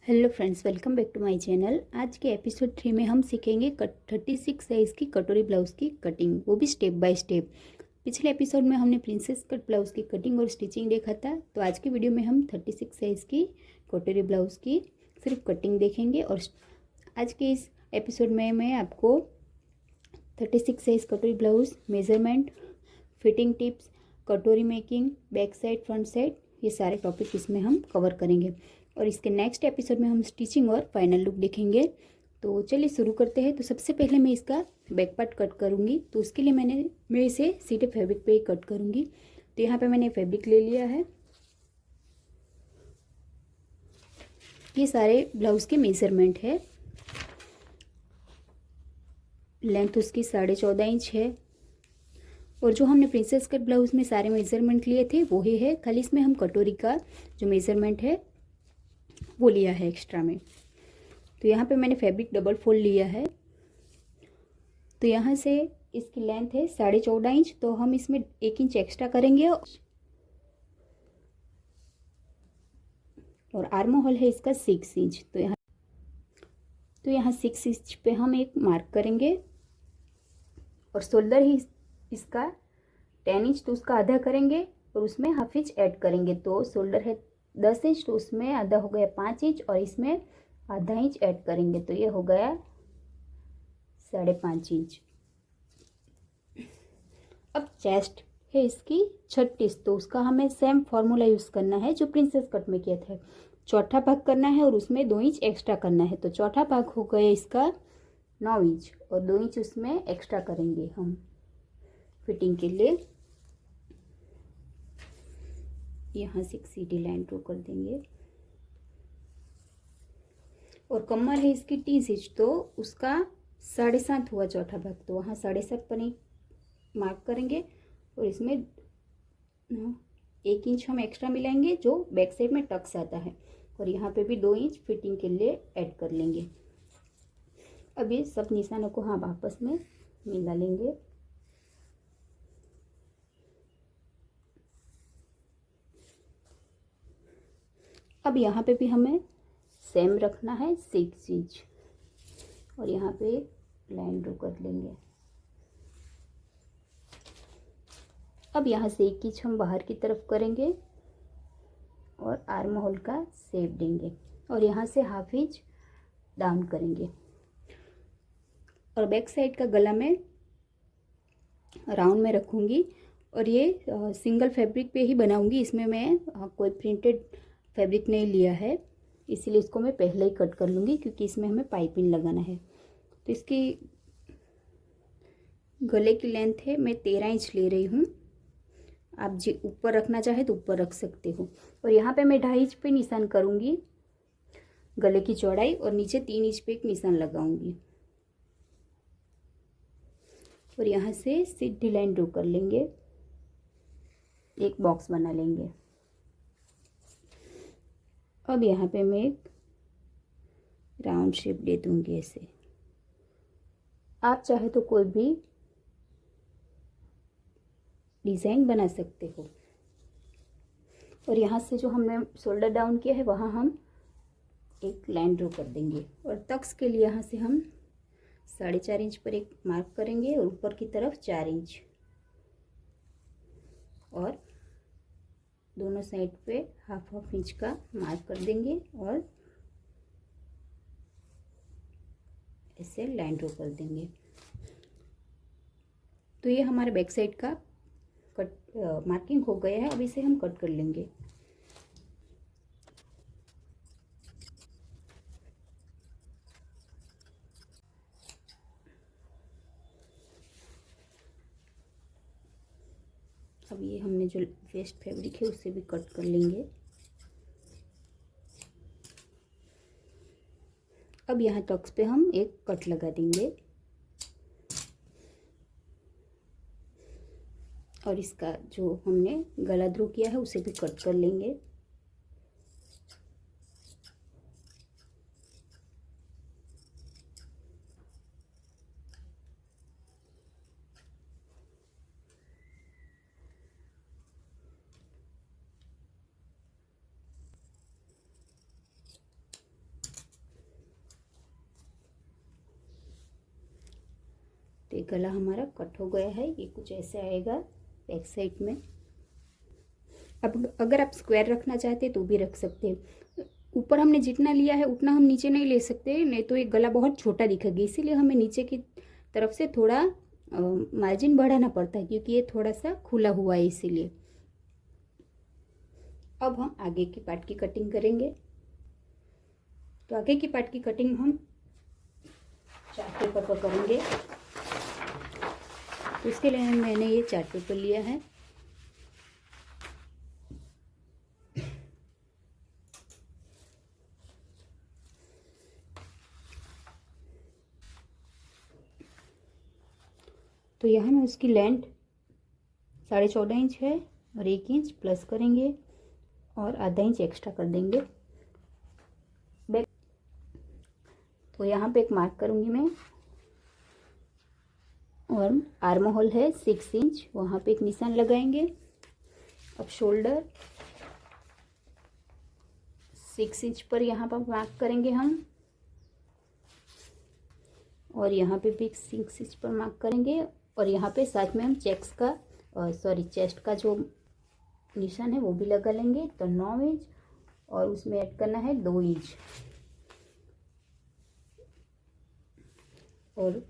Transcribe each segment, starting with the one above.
Hello friends, welcome back to my channel. आज के episode 3 में हम सीखेंगे 36 साइज़ की कटोरी ब्लाउज़ की कटिंग, वो भी स्टेप बाय स्टेप। पिछले एपिसोड में हमने प्रिंसेस कट ब्लाउज़ की कटिंग और स्टिचिंग देखा था, तो आज की वीडियो में हम 36 साइज़ की कटोरी ब्लाउज़ की सिर्फ कटिंग देखेंगे। और आज के इस एपिसोड में मैं आपको 36 साइज़ कटोरी ब्लाउज़ मेज़रमेंट, फिटिंग टिप्स, कटोरी making, back side, front side, ये सारे टॉपिक इसमें हम कवर करेंगे। और इसके नेक्स्ट एपिसोड में हम स्टिचिंग और फाइनल लुक देखेंगे। तो चलिए शुरू करते हैं। तो सबसे पहले मैं इसका बैक पार्ट कट करूँगी, तो उसके लिए मैं इसे सीधे फैब्रिक पे ही कट करूँगी। तो यहाँ पे मैंने फैब्रिक ले लिया है। ये सारे ब्लाउज़ के मेज़रमेंट है। लेंथ उसकी 14.5 इंच है। और जो हमने प्रिंसेस कट ब्लाउज़ में सारे मेज़रमेंट लिए थे वो ही है, खाली इसमें हम कटोरी का जो मेज़रमेंट है वो लिया है एक्स्ट्रा में। तो यहाँ पे मैंने फैब्रिक डबल फोल्ड लिया है। तो यहाँ से इसकी लेंथ है 14.5 इंच, तो हम इसमें 1 इंच एक्स्ट्रा करेंगे। और आर्म होल है इसका 6 इंच। तो यहाँ 6 इंच पे हम एक मार्क करेंगे। और शोल्डर ही इसका 10 इंच, तो उसका आधा करेंगे और उसमें हाफ इंच ऐड करेंगे। तो शोल्डर है 10 इंच, तो उसमें आधा हो गया 5 इंच और इसमें आधा इंच ऐड करेंगे, तो ये हो गया 5.5 इंच। अब चेस्ट है इसकी 36, तो उसका हमें सेम फॉर्मूला यूज़ करना है जो प्रिंसेस कट में किया था। चौथा भाग करना है और उसमें 2 इंच एक्स्ट्रा करना है। तो चौथा भाग हो गया इसका 9 इंच और 2 इंच उसमें एक्स्ट्रा करेंगे हम फिटिंग के लिए। यहाँ से एक सीधी लाइन ड्रॉ कर देंगे। और कमर है इसकी 30 इंच, तो उसका 7.5 हुआ चौथा भाग, तो वहाँ 7.5 पर एक मार्क करेंगे। और इसमें 1 इंच हम एक्स्ट्रा मिलाएंगे जो बैक साइड में टक्स आता है। और यहाँ पे भी 2 इंच फिटिंग के लिए ऐड कर लेंगे। अब ये सब निशानों को हम आपस में मिला लेंगे। अब यहाँ पे भी हमें सेम रखना है 6 इंच और यहाँ पे लाइन ड्रॉ कर लेंगे। अब यहाँ से 1 इंच हम बाहर की तरफ करेंगे और आर्म होल का शेप देंगे और यहाँ से हाफ इंच डाउन करेंगे। और बैक साइड का गला में राउंड में रखूँगी और ये सिंगल फैब्रिक पे ही बनाऊँगी। इसमें मैं कोई प्रिंटेड फैब्रिक नहीं लिया है, इसीलिए इसको मैं पहले ही कट कर लूँगी क्योंकि इसमें हमें पाइपिंग लगाना है। तो इसकी गले की लेंथ है मैं 13 इंच ले रही हूँ। आप जी ऊपर रखना चाहे तो ऊपर रख सकते हो। और यहाँ पे मैं 2.5 इंच पे निशान करूँगी गले की चौड़ाई और नीचे 3 इंच पे एक निशान लगाऊंगी। और यहाँ से सीधी लाइन ड्रॉ कर लेंगे, एक बॉक्स बना लेंगे। अब यहाँ पे मैं एक राउंड शेप दे दूँगी ऐसे। आप चाहे तो कोई भी डिज़ाइन बना सकते हो। और यहाँ से जो हमने शोल्डर डाउन किया है वहाँ हम एक लाइन ड्रॉ कर देंगे। और टक्स के लिए यहाँ से हम 4.5 इंच पर एक मार्क करेंगे और ऊपर की तरफ 4 इंच और दोनों साइड पे हाफ इंच का मार्क कर देंगे और ऐसे लाइन ड्रॉ कर देंगे। तो ये हमारे बैक साइड का कट मार्किंग हो गया है। अब इसे हम कट कर लेंगे। अब ये हमने जो वेस्ट फैब्रिक है उससे भी कट कर लेंगे। अब यहाँ टक्स पे हम एक कट लगा देंगे और इसका जो हमने गला ड्रॉ किया है उसे भी कट कर लेंगे। तो ये गला हमारा कट हो गया है। ये कुछ ऐसे आएगा बैक साइड में। अब अगर आप स्क्वायर रखना चाहते हैं तो भी रख सकते हैं। ऊपर हमने जितना लिया है उतना हम नीचे नहीं ले सकते, नहीं तो ये गला बहुत छोटा दिखेगा। इसीलिए हमें नीचे की तरफ से थोड़ा मार्जिन बढ़ाना पड़ता है, क्योंकि ये थोड़ा सा खुला हुआ है इसीलिए। अब हम आगे की पार्ट की कटिंग करेंगे। तो आगे की पार्ट की कटिंग हम चार्ट पेपर पर करेंगे। तो इसके लिए मैंने ये चार्ट पेपर लिया है। तो यहाँ में उसकी लेंथ 14.5 इंच है और 1 इंच प्लस करेंगे और आधा इंच एक्स्ट्रा कर देंगे बैक। तो यहाँ पे एक मार्क करूँगी मैं, और आर्म होल है 6 इंच, वहाँ पे एक निशान लगाएंगे। अब शोल्डर 6 इंच पर यहाँ पर मार्क करेंगे हम, और यहाँ पे भी 6 इंच पर मार्क करेंगे। और यहाँ पे साथ में हम चेस्ट का जो निशान है वो भी लगा लेंगे। तो 9 इंच, और उसमें ऐड करना है 2 इंच। और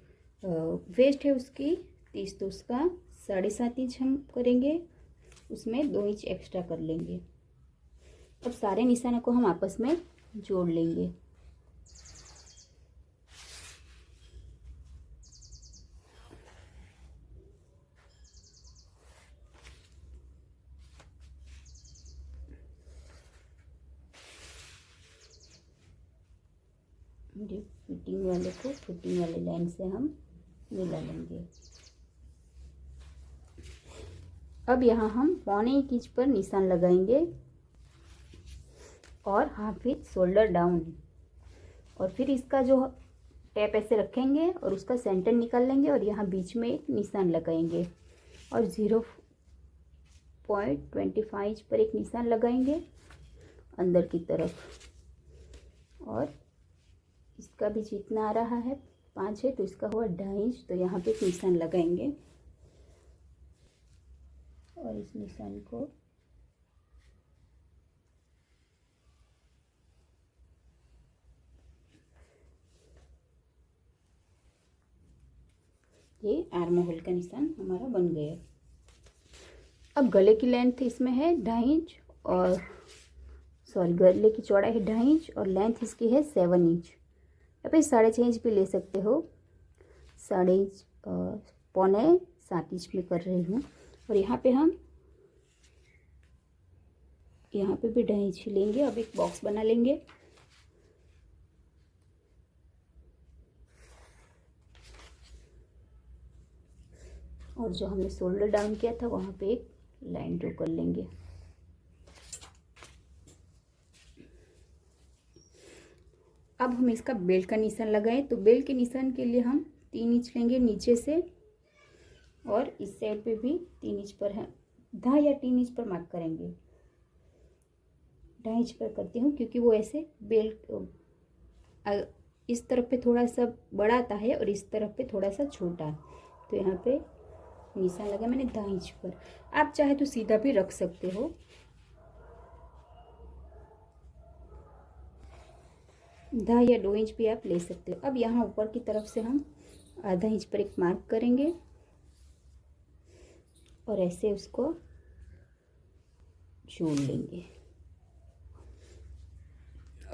वेस्ट है उसकी 30, तो उसका 7.5 इंच हम करेंगे, उसमें 2 इंच एक्स्ट्रा कर लेंगे। अब सारे निशानों को हम आपस में जोड़ लेंगे। फिटिंग वाले को फिटिंग वाले लाइन से हम मिला लेंगे। अब यहाँ हम 1.25 इंच पर निशान लगाएंगे और हाफ इंच शोल्डर डाउन, और फिर इसका जो टैप ऐसे रखेंगे और उसका सेंटर निकाल लेंगे और यहाँ बीच में एक निशान लगाएंगे और 0.25 इंच पर एक निशान लगाएंगे अंदर की तरफ। और इसका भी जितना आ रहा है 5 है, तो इसका हुआ 2.5 इंच, तो यहाँ पे एक निशान लगाएंगे और इस निशान को ये आर्म होल का निशान हमारा बन गया। अब गले की लेंथ इसमें है 2.5 इंच, और गले की चौड़ाई है 2.5 इंच और लेंथ इसकी है 7 इंच, या फिर 6.5 इंच भी ले सकते हो। 6.5 इंच में कर रही हूँ। और यहाँ पे हम यहाँ पे भी 2.5 इंच लेंगे। अब एक बॉक्स बना लेंगे। और जो हमने शोल्डर डाउन किया था वहाँ पे एक लाइन ड्रॉ कर लेंगे। अब हम इसका बेल्ट का निशान लगाएं। तो बेल्ट के निशान के लिए हम 3 इंच लेंगे नीचे से, और इस साइड पे भी 3 इंच पर है, 2.5 या 3 इंच पर मार्क करेंगे। 2.5 इंच पर करती हूँ क्योंकि वो ऐसे बेल्ट इस तरफ पे थोड़ा सा बड़ा आता है और इस तरफ पे थोड़ा सा छोटा। तो यहाँ पे निशान लगा मैंने 2.5 इंच पर। आप चाहे तो सीधा भी रख सकते हो। 2.5 या 2 इंच भी आप ले सकते हो। अब यहाँ ऊपर की तरफ से हम आधा इंच पर एक मार्क करेंगे और ऐसे उसको जोड़ लेंगे।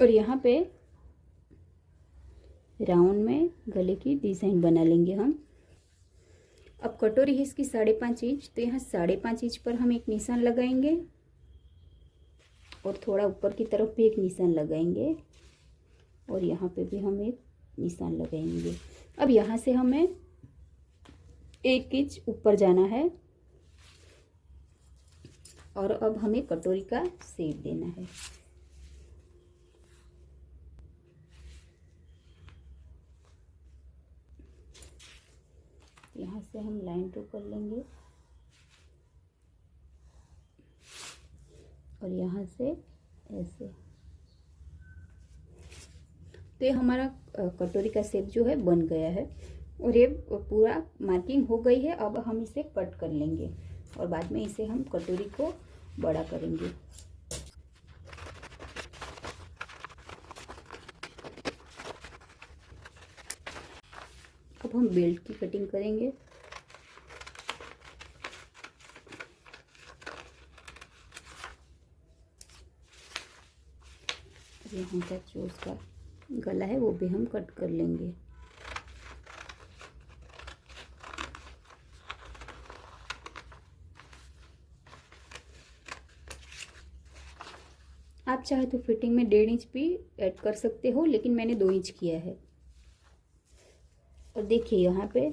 और यहाँ पे राउंड में गले की डिज़ाइन बना लेंगे हम। अब कटोरी है इसकी 5.5 इंच, तो यहाँ 5.5 इंच पर हम एक निशान लगाएंगे और थोड़ा ऊपर की तरफ भी एक निशान लगाएंगे, और यहाँ पे भी हम एक निशान लगाएंगे। अब यहाँ से हमें 1 इंच ऊपर जाना है, और अब हमें कटोरी का शेप देना है। यहाँ से हम लाइन ड्रॉ कर लेंगे और यहाँ से ऐसे। तो ये हमारा कटोरी का शेप जो है बन गया है। और ये पूरा मार्किंग हो गई है। अब हम इसे कट कर लेंगे और बाद में इसे हम कटोरी को बड़ा करेंगे। अब हम बेल्ट की कटिंग करेंगे। यहाँ का जो उसका गला है वो भी हम कट कर लेंगे। आप चाहे तो फिटिंग में 1.5 इंच भी ऐड कर सकते हो, लेकिन मैंने 2 इंच किया है। और देखिए यहाँ पे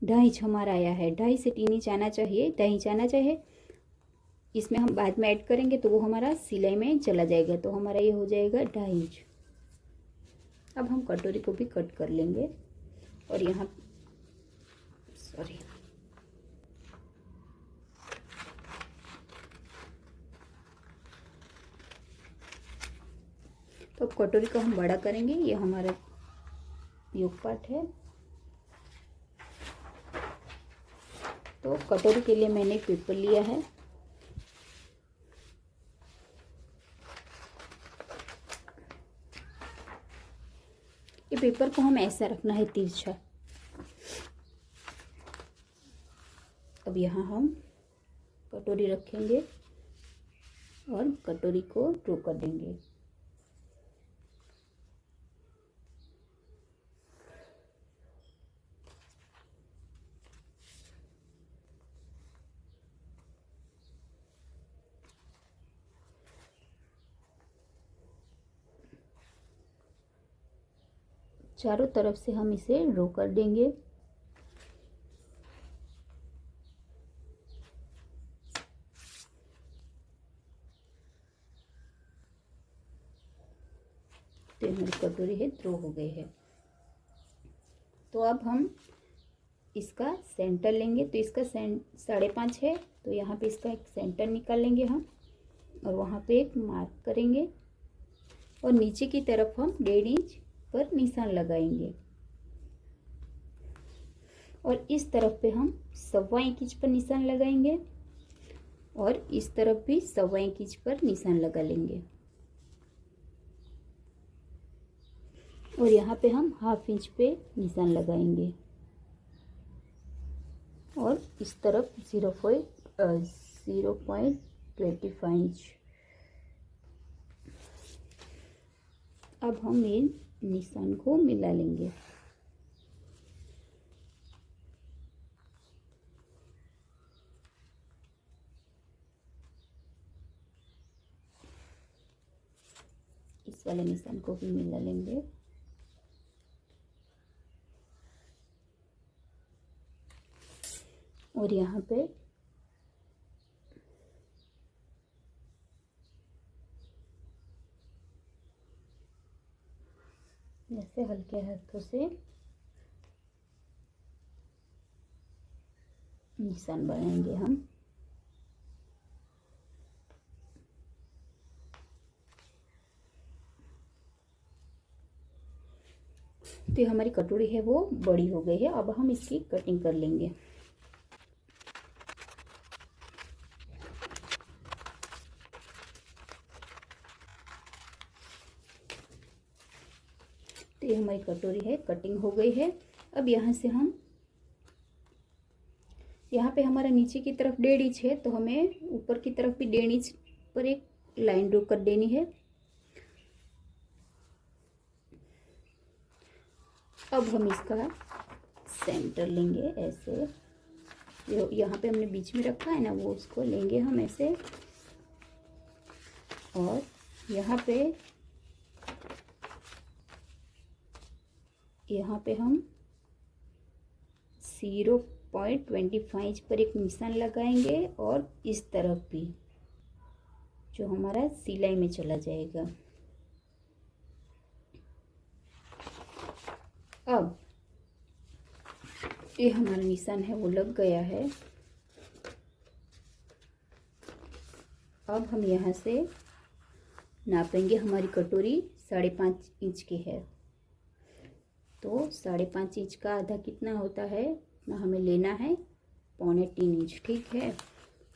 2.5 इंच हमारा आया है। 2.5 से 3 इंच आना चाहिए, 2.5 इंच आना चाहिए। इसमें हम बाद में ऐड करेंगे तो वो हमारा सिलाई में चला जाएगा, तो हमारा ये हो जाएगा 2.5 इंच। अब हम कटोरी को भी कट कर लेंगे और यहाँ सॉरी तो अब कटोरी को हम बड़ा करेंगे। ये हमारा योक पार्ट है। तो कटोरी के लिए मैंने एक पेपर लिया है। ये पेपर को हम ऐसा रखना है तिरछा। अब यहाँ हम कटोरी रखेंगे और कटोरी को ड्रॉ कर देंगे। चारों तरफ से हम इसे ड्रॉ कर देंगे। तो हमारी कटोरी है ड्रॉ हो गई है। तो अब हम इसका सेंटर लेंगे। तो इसका 5.5 है, तो यहाँ पे इसका एक सेंटर निकाल लेंगे हम और वहाँ पे एक मार्क करेंगे और नीचे की तरफ हम 1.5 इंच पर निशान लगाएंगे और इस तरफ पे हम 1.25 इंच पर निशान लगाएंगे और इस तरफ भी 1.25 इंच पर निशान लगा लेंगे और यहाँ पे हम 1/2 इंच पे निशान लगाएंगे और इस तरफ 0.25 इंच। अब हम इन निशान को मिला लेंगे। इस वाले निशान को भी मिला लेंगे। और यहाँ पे ऐसे हल्के हाथों से निशान बनाएंगे हम। तो ये हमारी कटोरी है वो बड़ी हो गई है। अब हम इसकी कटिंग कर लेंगे। तो ये हमारी कटोरी है कटिंग हो गई है। अब यहाँ से हम यहाँ पे हमारा नीचे की तरफ 1.5 इंच है, तो हमें ऊपर की तरफ भी 1.5 इंच पर एक लाइन ड्रॉ कर देनी है। अब हम इसका सेंटर लेंगे ऐसे, जो यहाँ पे हमने बीच में रखा है ना वो उसको लेंगे हम ऐसे और यहाँ पे हम 0.25 इंच पर एक निशान लगाएंगे और इस तरफ भी जो हमारा सिलाई में चला जाएगा। अब ये हमारा निशान है वो लग गया है। अब हम यहाँ से नापेंगे। हमारी कटोरी 5.5 इंच की है, तो 5.5 इंच का आधा कितना होता है ना, हमें लेना है 3.25 इंच। ठीक है,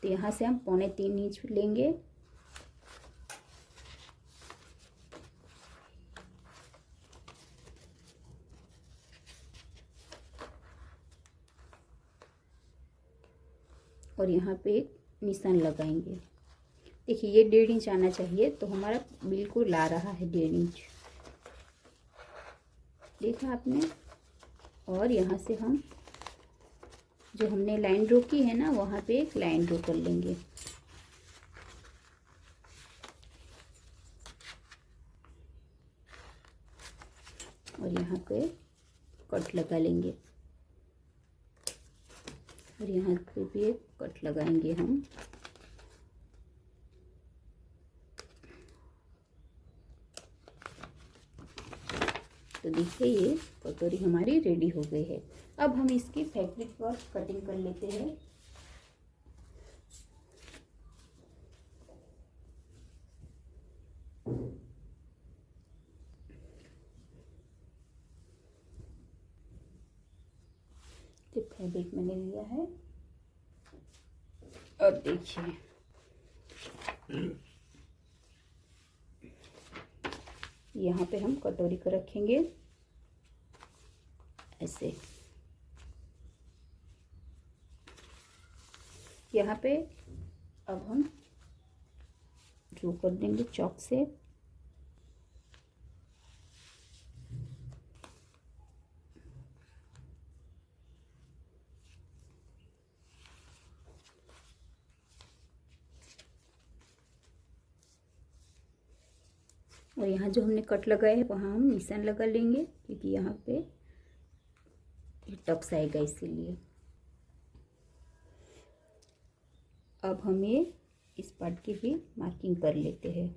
तो यहाँ से हम 3.25 इंच लेंगे। और यहाँ पे एक निशान लगाएंगे। देखिए ये 1.5 इंच आना चाहिए, तो हमारा बिल्कुल आ रहा है 1.5 इंच, देखा आपने। और यहाँ से हम जो हमने लाइन ड्रॉ की है ना, वहाँ पे एक लाइन ड्रॉ कर लेंगे। और यहाँ पे कट लगा लेंगे, और यहाँ पे भी एक कट लगाएंगे हम। तो देखिए ये कटोरी हमारी रेडी हो गई है। अब हम इसकी फैब्रिक पर कटिंग कर लेते हैं। तो फैब्रिक मैंने लिया है, और देखिए यहाँ पे हम कटोरी को रखेंगे ऐसे। यहाँ पे अब हम ड्रॉ कर देंगे चॉक से। और यहाँ जो हमने कट लगाए है वहाँ हम निशान लगा लेंगे, क्योंकि यहाँ पे टक्स आएगा इसीलिए। अब हम ये इस पार्ट की भी मार्किंग कर लेते हैं।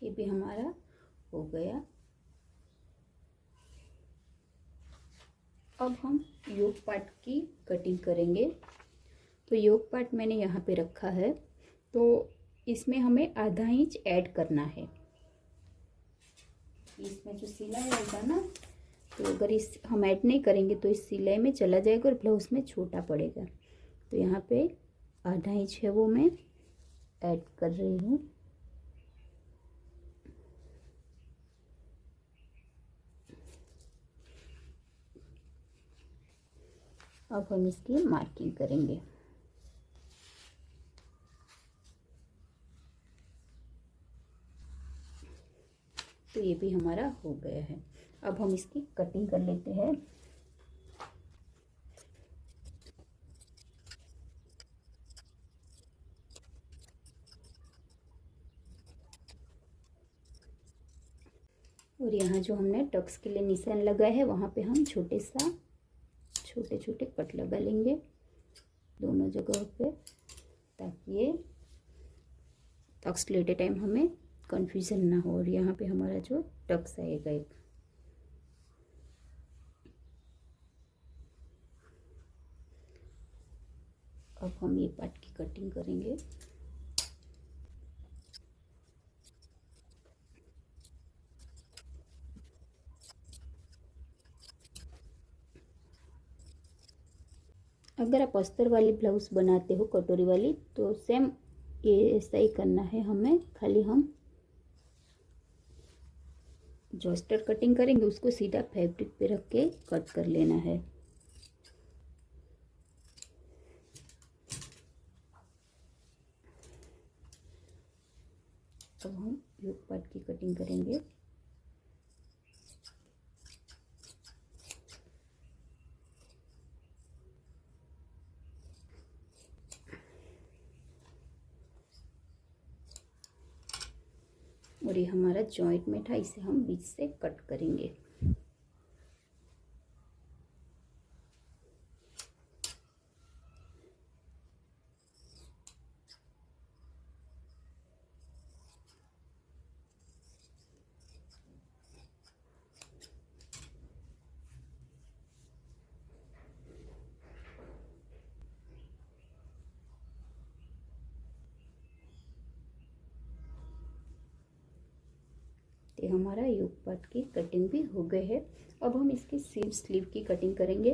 ये भी हमारा हो गया। अब हम योक पार्ट की कटिंग करेंगे। तो योक पार्ट मैंने यहाँ पे रखा है, तो इसमें हमें आधा इंच ऐड करना है। इसमें जो सिलाई आएगा ना, तो अगर इस हम ऐड नहीं करेंगे तो इस सिलाई में चला जाएगा और ब्लाउज में छोटा पड़ेगा। तो यहाँ पे आधा इंच है वो मैं ऐड कर रही हूँ। अब हम इसकी मार्किंग करेंगे। तो ये भी हमारा हो गया है। अब हम इसकी कटिंग कर लेते हैं। और यहाँ जो हमने टक्स के लिए निशान लगाए हैं वहाँ पे हम छोटे छोटे कट लगा लेंगे दोनों जगहों पे, ताकि ये टक्स लेते टाइम हमें कंफ्यूजन ना हो। और यहाँ पे हमारा जो टक्स आएगा एक, अब हम ये पार्ट की कटिंग करेंगे। अगर आप अस्तर वाली ब्लाउज बनाते हो कटोरी वाली, तो सेम ये ऐसा ही करना है हमें। खाली हम जो अस्तर कटिंग करेंगे उसको सीधा फैब्रिक पे रख के कट कर लेना है। अब हम योक पार्ट की कटिंग करेंगे। और ये हमारा जॉइंट में था, इसे हम बीच से कट करेंगे। ये हमारा योक पार्ट की कटिंग भी हो गई है। अब हम इसकी स्लीव की कटिंग करेंगे।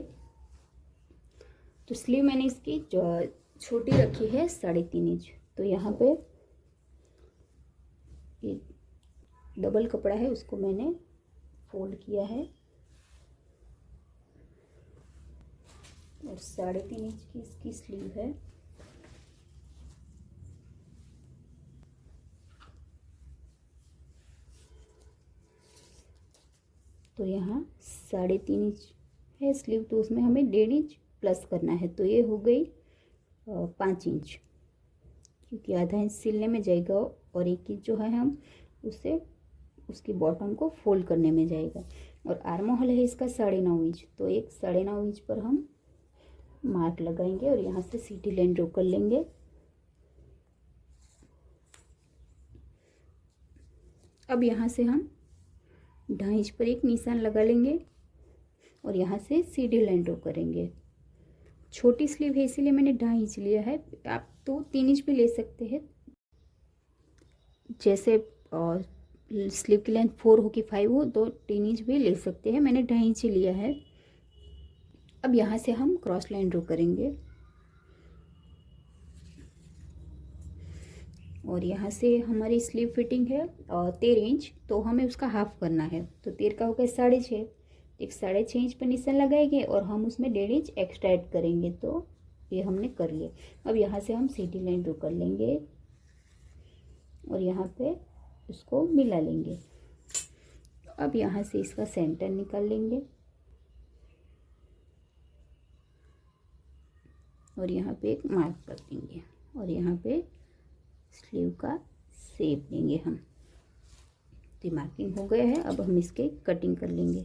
तो स्लीव मैंने इसकी जो छोटी रखी है 3.5 इंच। तो यहाँ पे ये डबल कपड़ा है उसको मैंने फोल्ड किया है और 3.5 इंच की इसकी स्लीव है। तो यहाँ 3.5 इंच है स्लीव, तो उसमें हमें 1.5 इंच प्लस करना है। तो ये हो गई 5 इंच, क्योंकि आधा इंच सिलने में जाएगा और 1 इंच जो है हम उससे उसकी बॉटम को फोल्ड करने में जाएगा। और आर्म होल है इसका 9.5 इंच। तो एक 9.5 इंच पर हम मार्क लगाएंगे और यहाँ से सीधी लाइन ड्रॉ कर लेंगे। अब यहाँ से हम 2.5 इंच पर एक निशान लगा लेंगे और यहाँ से सीधी लाइन ड्रॉ करेंगे। छोटी स्लीव है इसीलिए मैंने 2.5 इंच लिया है, आप तो 3 इंच भी ले सकते हैं। जैसे स्लीव की लेंथ 4 हो कि 5 हो तो 3 इंच भी ले सकते हैं, मैंने 2.5 इंच लिया है। अब यहाँ से हम क्रॉस लाइन ड्रॉ करेंगे और यहाँ से हमारी स्लीव फिटिंग है 13 इंच, तो हमें उसका हाफ करना है। तो 13 का हो गया 6.5, एक 6.5 इंच पर निशान लगाएंगे और हम उसमें 1.5 इंच एक्स्ट्रा ऐड करेंगे। तो ये हमने कर लिया। अब यहाँ से हम सीधी लाइन ड्रॉ कर लेंगे और यहाँ पे उसको मिला लेंगे। अब यहाँ से इसका सेंटर निकाल लेंगे और यहाँ पे एक मार्क कर देंगे और यहाँ पे स्लीव का शेप देंगे हम। तो मार्किंग हो गया है। अब हम इसके कटिंग कर लेंगे।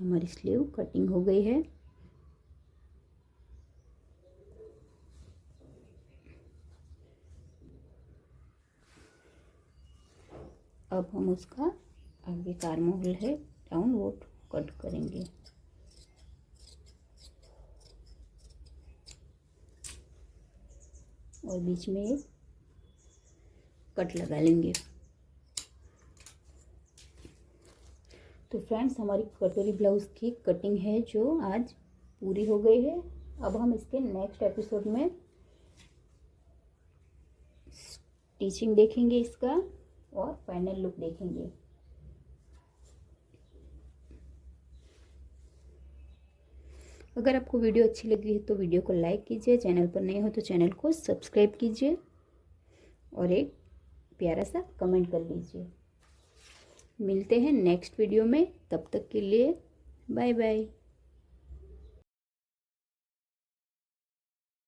हमारी स्लीव कटिंग हो गई है। अब हम उसका आगे का आर्म होल है डाउन वो कट करेंगे। और बीच में एक कट लगा लेंगे। तो फ्रेंड्स, हमारी कटोरी ब्लाउज़ की कटिंग है जो आज पूरी हो गई है। अब हम इसके नेक्स्ट एपिसोड में स्टिचिंग देखेंगे इसका और फाइनल लुक देखेंगे। अगर आपको वीडियो अच्छी लगी है तो वीडियो को लाइक कीजिए, चैनल पर नए हो तो चैनल को सब्सक्राइब कीजिए और एक प्यारा सा कमेंट कर लीजिए। मिलते हैं नेक्स्ट वीडियो में, तब तक के लिए बाय बाय।